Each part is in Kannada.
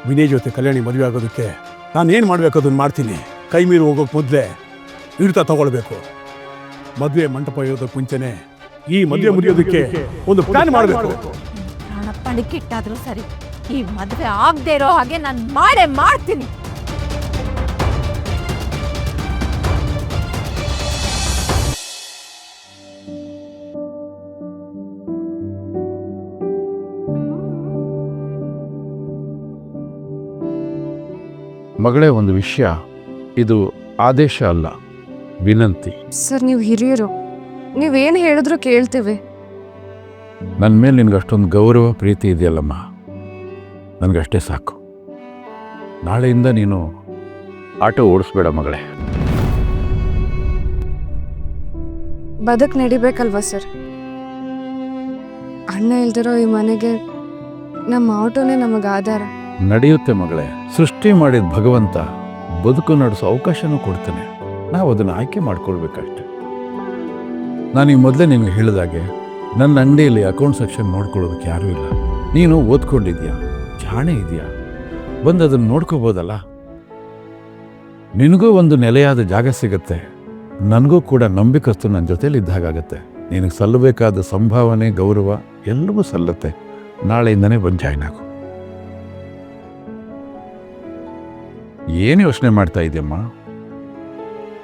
ವಿನಯ್ ಜೊತೆ ಕಲ್ಯಾಣಿ ಮದುವೆ ಆಗೋದಕ್ಕೆ ನಾನೇನು ಮಾಡಬೇಕು ಅದನ್ನು ಮಾಡ್ತೀನಿ. ಕೈ ಮೀರಿ ಹೋಗೋಕೆ ಮೊದಲೇ ಹಿಡಿತ ತಗೊಳ್ಬೇಕು. ಮದುವೆ ಮಂಟಪ ಇರೋದಕ್ಕೆ ಮುಂಚೆನೆ ಈ ಮದುವೆ ಮುರಿಯೋದಕ್ಕೆ ಒಂದು ಪ್ಲಾನ್ ಮಾಡಬೇಕು. ಪ್ರಾಣಪ್ಪನಿಕ್ಕಿಟ್ಟಾದ್ರೂ ಸರಿ, ಈ ಮದುವೆ ಆಗದೆ ಇರೋ ಹಾಗೆ ನಾನು ಮಾಡೇ ಮಾಡ್ತೀನಿ. ಮಗಳೇ, ಒಂದು ವಿಷಯ, ಇದು ಆದೇಶ ಅಲ್ಲ, ವಿನಂತಿ. ಸರ್, ನೀವು ಹಿರಿಯರು, ನೀವೇನು ಹೇಳಿದ್ರು ಕೇಳ್ತೇವೆ. ನನ್ನ ಮೇಲೆ ನಿನಗೆ ಅಷ್ಟೊಂದು ಗೌರವ ಪ್ರೀತಿ ಇದೆಯಲ್ಲಮ್ಮ, ನನಗಷ್ಟೇ ಸಾಕು. ನಾಳೆಯಿಂದ ನೀನು ಆಟೋ ಓಡಿಸ್ಬೇಡ ಮಗಳೇ. ಬದುಕು ನಡಿಬೇಕಲ್ವಾ ಸರ್? ಅಣ್ಣ ಇಲ್ದಿರೋ ಈ ಮನೆಗೆ ನಮ್ಮ ಆಟೋನೇ ನಮಗೆ ಆಧಾರ. ನಡೆಯುತ್ತೆ ಮಗಳೇ. ಸೃಷ್ಟಿ ಮಾಡಿದ ಭಗವಂತ ಬದುಕು ನಡೆಸೋ ಅವಕಾಶನೂ ಕೊಡ್ತಾನೆ. ನಾವು ಅದನ್ನು ಆಯ್ಕೆ ಮಾಡ್ಕೊಳ್ಬೇಕಷ್ಟೆ. ನಾನು ಈ ಮೊದಲೇ ನಿನಗೆ ಹೇಳಿದಾಗೆ ನನ್ನ ಅಂಗಡಿಯಲ್ಲಿ ಅಕೌಂಟ್ ಸೆಕ್ಷನ್ ನೋಡ್ಕೊಳ್ಳೋದಕ್ಕೆ ಯಾರೂ ಇಲ್ಲ. ನೀನು ಓದ್ಕೊಂಡಿದ್ಯಾ, ಜಾಣೆ ಇದೆಯಾ, ಬಂದು ಅದನ್ನು ನೋಡ್ಕೋಬೋದಲ್ಲ. ನಿನಗೂ ಒಂದು ನೆಲೆಯಾದ ಜಾಗ ಸಿಗುತ್ತೆ, ನನಗೂ ಕೂಡ ನಂಬಿಕಸ್ತು ನನ್ನ ಜೊತೇಲಿ ಇದ್ದ ಹಾಗಾಗತ್ತೆ. ನಿನಗೆ ಸಲ್ಲಬೇಕಾದ ಸಂಭಾವನೆ, ಗೌರವ ಎಲ್ಲವೂ ಸಲ್ಲತ್ತೆ. ನಾಳೆಯಿಂದನೇ ಬಂದು ಜಾಯ್ನ್ ಆಗು. ಏನು ಯೋಚನೆ ಮಾಡ್ತಾ ಇದೆಯಮ್ಮ?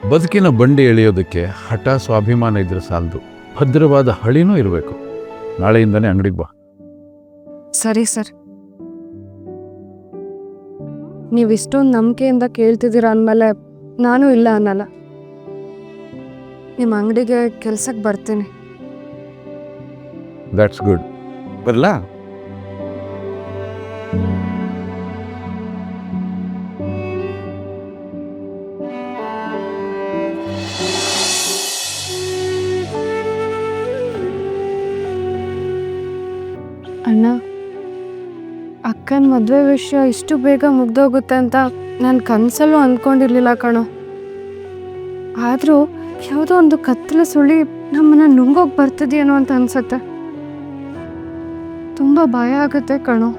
ಬದುಕಿನ ಬಂಡಿ ಎಳೆಯೋದಕ್ಕೆ ಹಠ, ಸ್ವಾಭಿಮಾನ ಇದ್ರೆ ಸಾಲದು, ಭದ್ರವಾದ ಹಳಿನೂ ಇರಬೇಕು. ನಾಳೆಯಿಂದನೇ ಅಂಗಡಿಗೆ ಬಾ. ಸರಿ ಸರ್, ನೀವು ಇಷ್ಟೊಂದು ನಂಬಿಕೆಯಿಂದ ಕೇಳ್ತಿದ್ದೀರ ಅಂದಮೇಲೆ ನಾನು ಇಲ್ಲ ಅನ್ನಲ್ಲ. ನಿಮ್ಮ ಅಂಗಡಿಗೆ ಕೆಲ್ಸಕ್ಕೆ ಬರ್ತೀನಿ. That's good. ಬರಲಾ? ಅಣ್ಣ, ಅಕ್ಕನ ಮದುವೆ ವಿಷಯ ಇಷ್ಟು ಬೇಗ ಮುಗ್ದೋಗುತ್ತೆ ಅಂತ ನಾನು ಕನಸಲ್ಲೂ ಅಂದ್ಕೊಂಡಿರ್ಲಿಲ್ಲ ಕಣೋ. ಆದರೂ ಯಾವುದೋ ಒಂದು ಕತ್ತಲ ಸುಳಿ ನಮ್ಮನ್ನು ನುಂಗೋಗಿ ಬರ್ತಿದೆಯೇನೋ ಅಂತ ಅನ್ಸುತ್ತೆ. ತುಂಬ ಭಯ ಆಗುತ್ತೆ ಕಣೋ.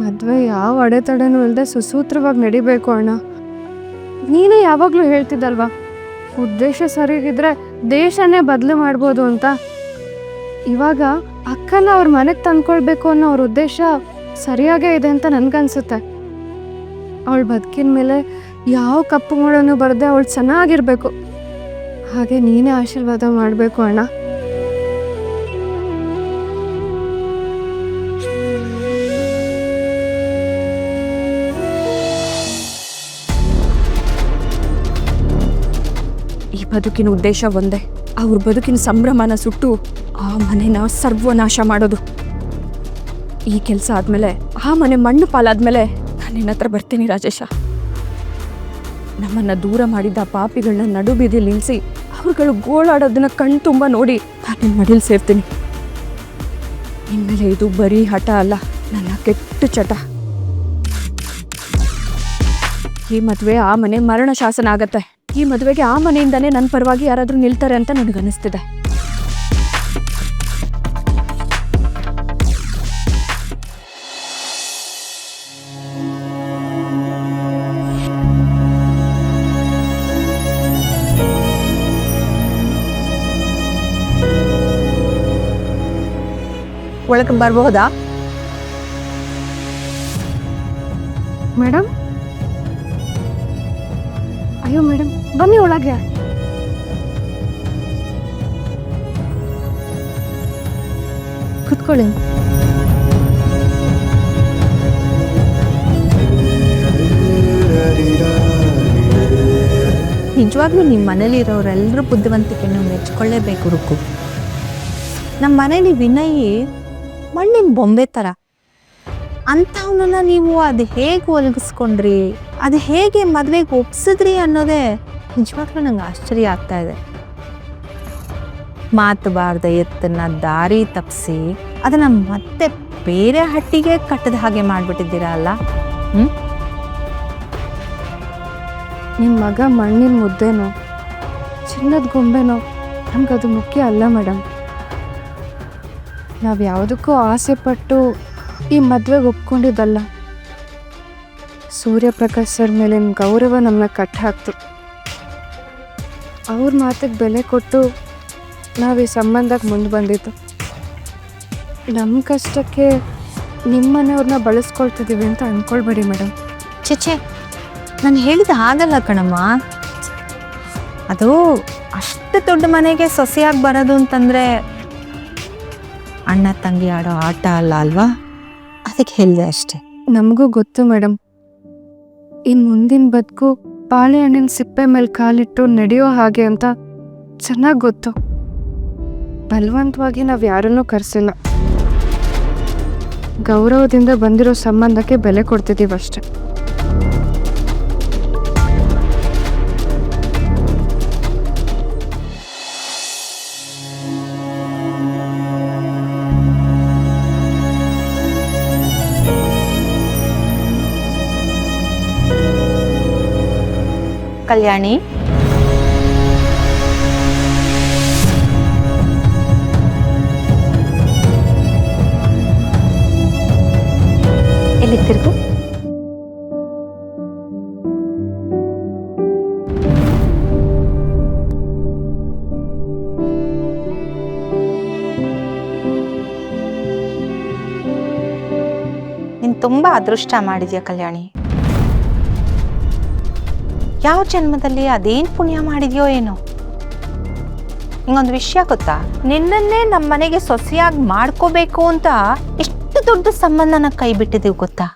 ಮದುವೆ ಯಾವ ಅಡೆತಡೆನೂ ಇಲ್ಲದೆ ಸುಸೂತ್ರವಾಗಿ ನಡಿಬೇಕು ಅಣ್ಣ. ನೀನೇ ಯಾವಾಗಲೂ ಹೇಳ್ತಿದ್ದಲ್ವಾ, ಉದ್ದೇಶ ಸರಿಗಿದ್ರೆ ದೇಶನೇ ಬದಲು ಮಾಡ್ಬೋದು ಅಂತ. ಇವಾಗ ಅಕ್ಕನ ಅವ್ರ ಮನೆಗೆ ತಂದ್ಕೊಳ್ಬೇಕು ಅನ್ನೋ ಅವ್ರ ಉದ್ದೇಶ ಸರಿಯಾಗೇ ಇದೆ ಅಂತ ನನಗನ್ಸುತ್ತೆ. ಅವಳ ಬದುಕಿನ ಮೇಲೆ ಯಾವ ಕಪ್ಪು ಮಾಡೋನು ಬರದೆ ಅವಳು ಚೆನ್ನಾಗಿರ್ಬೇಕು. ಹಾಗೆ ನೀನೇ ಆಶೀರ್ವಾದ ಮಾಡಬೇಕು ಅಣ್ಣ. ಈ ಬದುಕಿನ ಉದ್ದೇಶ ಒಂದೇ, ಅವ್ರ ಬದುಕಿನ ಸಂಭ್ರಮನ ಸುಟ್ಟು ಆ ಮನೆನ ಸರ್ವನಾಶ ಮಾಡೋದು. ಈ ಕೆಲಸ ಆದಮೇಲೆ, ಆ ಮನೆ ಮಣ್ಣು ಪಾಲಾದ್ಮೇಲೆ ನಾನು ನಿನ್ನ ಹತ್ರ ಬರ್ತೀನಿ ರಾಜೇಶ. ನಮ್ಮನ್ನು ದೂರ ಮಾಡಿದ್ದ ಪಾಪಿಗಳನ್ನ ನಡು ಬೀದಿಲಿ ನಿಲ್ಲಿಸಿ ಅವ್ರುಗಳು ಗೋಳಾಡೋದನ್ನ ಕಣ್ಣು ತುಂಬ ನೋಡಿ ನಾನು ನಿನ್ನ ಮಡಿಲಿ ಸೇರ್ತೀನಿ. ಇನ್ಮೇಲೆ ಇದು ಬರೀ ಹಠ ಅಲ್ಲ, ನನ್ನ ಕೆಟ್ಟ ಚಟ. ಈ ಮದುವೆ ಆ ಮನೆ ಮರಣ ಶಾಸನ ಆಗತ್ತೆ. ಈ ಮದುವೆಗೆ ಆ ಮನೆಯಿಂದನೇ ನನ್ನ ಪರವಾಗಿ ಯಾರಾದರೂ ನಿಲ್ತಾರೆ ಅಂತ ನನಗನ್ನಿಸ್ತಿದೆ. ಒಳಗೆ ಬರಬಹುದಾ ಮೇಡಮ್? ಅಯ್ಯೋ ಮೇಡಮ್, ಬನ್ನಿ ಒಳಗೆ. ಕುತ್ಕೊಳ್ಳಿ. ನಿಜವಾಗ್ಲೂ ನಿಮ್ಮ ಮನೇಲಿ ಇರೋರೆಲ್ಲರೂ ಬುದ್ಧಿವಂತಿಕೆಯನ್ನು ಮೆಚ್ಕೊಳ್ಳೇಬೇಕು ರುಕ್ಕು. ನಮ್ಮ ಮನೇಲಿ ವಿನಯ್ ಮಣ್ಣಿನ ಬೊಂಬೆ ಥರ. ಅಂಥವನ್ನ ನೀವು ಅದು ಹೇಗೆ ಒಲಗಿಸ್ಕೊಂಡ್ರಿ, ಅದು ಹೇಗೆ ಮದುವೆಗೆ ಒಪ್ಸಿದ್ರಿ ಅನ್ನೋದೇ ನಿಜವಾಗ್ಲೂ ನಂಗೆ ಆಶ್ಚರ್ಯ ಆಗ್ತಾ ಇದೆ. ಮಾತು ಬಾರ್ದ ಎತ್ತನ್ನ ದಾರಿ ತಪ್ಪಿಸಿ ಅದನ್ನು ಮತ್ತೆ ಬೇರೆ ಹಟ್ಟಿಗೆ ಕಟ್ಟದ ಹಾಗೆ ಮಾಡಿಬಿಟ್ಟಿದ್ದೀರಾ ಅಲ್ಲ? ನಿಮ್ಮ ಮಗ ಮಣ್ಣಿನ ಮುದ್ದೆನೋ ಚಿನ್ನದ ಗೊಂಬೆನೋ ನಮಗದು ಮುಖ್ಯ ಅಲ್ಲ ಮೇಡಮ್. ನಾವು ಯಾವುದಕ್ಕೂ ಆಸೆ ಪಟ್ಟು ಈ ಮದುವೆಗೆ ಒಪ್ಕೊಂಡಿದ್ದಲ್ಲ. ಸೂರ್ಯಪ್ರಕಾಶ್ ಸರ್ ಮೇಲಿನ ಗೌರವ ನಮ್ಮನ್ನ ಕಟ್ಟಿ ಹಾಕ್ತು. ಅವ್ರ ಮಾತಿಗೆ ಬೆಲೆ ಕೊಟ್ಟು ನಾವು ಈ ಸಂಬಂಧಕ್ಕೆ ಮುಂದೆ ಬಂದಿದ್ದು. ನಮ್ಮ ಕಷ್ಟಕ್ಕೆ ನಿಮ್ಮ ಮನೆಯವ್ರನ್ನ ಬಳಸ್ಕೊಳ್ತಿದ್ದೀವಿ ಅಂತ ಅಂದ್ಕೊಳ್ಬೇಡಿ ಮೇಡಮ್. ಚೇಚೆ, ನಾನು ಹೇಳಿದ ಹಾಗಲ್ಲ ಕಣಮ್ಮ. ಅದು ಅಷ್ಟು ದೊಡ್ಡ ಮನೆಗೆ ಸೊಸೆಯಾಗಿ ಬರೋದು ಅಂತಂದರೆ ಅಣ್ಣ ತಂಗಿ ಆಡೋ ಆಟ ಅಲ್ಲ ಅಲ್ವಾ? ಅದಕ್ಕೆ ಹೇಳಿದೆ ಅಷ್ಟೆ. ನಮಗೂ ಗೊತ್ತು ಮೇಡಮ್, ಇನ್ನು ಮುಂದಿನ ಬದುಕು ಬಾಳೆಹಣ್ಣಿನ ಸಿಪ್ಪೆ ಮೇಲೆ ಕಾಲಿಟ್ಟು ನಡೆಯೋ ಹಾಗೆ ಅಂತ ಚೆನ್ನಾಗಿ ಗೊತ್ತು. ಬಲವಂತವಾಗಿ ನಾವು ಯಾರನ್ನೂ ಕರೆಸಿಲ್ಲ. ಗೌರವದಿಂದ ಬಂದಿರೋ ಸಂಬಂಧಕ್ಕೆ ಬೆಲೆ ಕೊಡ್ತಿದ್ದೀವಿ ಅಷ್ಟೆ. ಕಲ್ಯಾಣಿ, ಎಲ್ಲಿ ತಿರುಗು. ನೀನು ತುಂಬಾ ಅದೃಷ್ಟ ಮಾಡಿದ್ಯಾ ಕಲ್ಯಾಣಿ. ಯಾವ ಜನ್ಮದಲ್ಲಿ ಅದೇನು ಪುಣ್ಯ ಮಾಡಿದ್ಯೋ ಏನೋ. ಹಿಂಗೊಂದು ವಿಷಯ ಗೊತ್ತಾ, ನಿನ್ನನ್ನೇ ನಮ್ಮ ಮನೆಗೆ ಸೊಸೆಯಾಗಿ ಮಾಡ್ಕೋಬೇಕು ಅಂತ ಎಷ್ಟು ದೊಡ್ಡ ಸಂಬಂಧನ ಕೈ ಬಿಟ್ಟಿದೀವಿ ಗೊತ್ತಾ.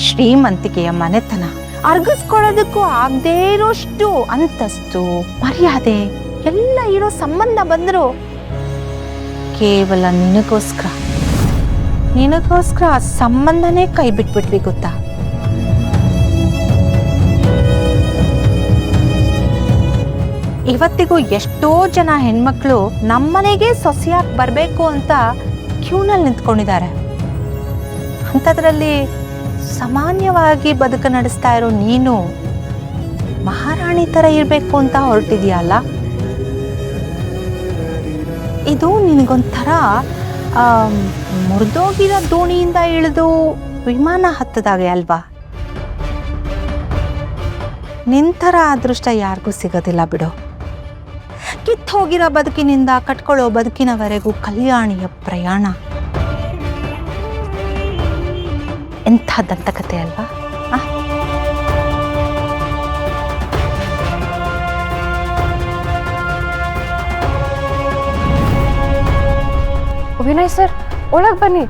ಶ್ರೀಮಂತಿಕೆಯ ಮನೆತನ ಅರ್ಗಿಸ್ಕೊಳ್ಳೋದಕ್ಕೂ ಆಗದೇ ಇರೋಷ್ಟು ಅಂತಸ್ತು ಮರ್ಯಾದೆ ಎಲ್ಲ ಇರೋ ಸಂಬಂಧ ಬಂದ್ರು ಕೇವಲ ನಿನಗೋಸ್ಕರ ಆ ಸಂಬಂಧನೇ ಕೈ ಬಿಟ್ಬಿಟ್ವಿ ಗೊತ್ತಾ. ಇವತ್ತಿಗೂ ಎಷ್ಟೋ ಜನ ಹೆಣ್ಮಕ್ಳು ನಮ್ಮನೆಗೆ ಸೊಸೆಯಾಗಿ ಬರಬೇಕು ಅಂತ ಕ್ಯೂನಲ್ಲಿ ನಿಂತ್ಕೊಂಡಿದ್ದಾರೆ. ಅಂಥದ್ರಲ್ಲಿ ಸಾಮಾನ್ಯವಾಗಿ ಬದುಕು ನಡೆಸ್ತಾ ಇರೋ ನೀನು ಮಹಾರಾಣಿ ಥರ ಇರಬೇಕು ಅಂತ ಹೊರಟಿದ್ಯಲ್ಲ. ಇದು ನಿನಗೊಂಥರ ಮುರಿದೋಗಿರೋ ದೋಣಿಯಿಂದ ಇಳಿದು ವಿಮಾನ ಹತ್ತದಾಗೆ ಅಲ್ವಾ. ನಿಂತರ ಅದೃಷ್ಟ ಯಾರಿಗೂ ಸಿಗೋದಿಲ್ಲ ಬಿಡು. ಕಿತ್ತು ಹೋಗಿರೋ ಬದುಕಿನಿಂದ ಕಟ್ಕೊಳ್ಳೋ ಬದುಕಿನವರೆಗೂ ಕಲ್ಯಾಣಿಯ ಪ್ರಯಾಣ ಎಂಥ ದಂತಕತೆ ಅಲ್ವಾ. ವಿನಯ್ ಸರ್, ಒಳಗೆ ಬನ್ನಿ.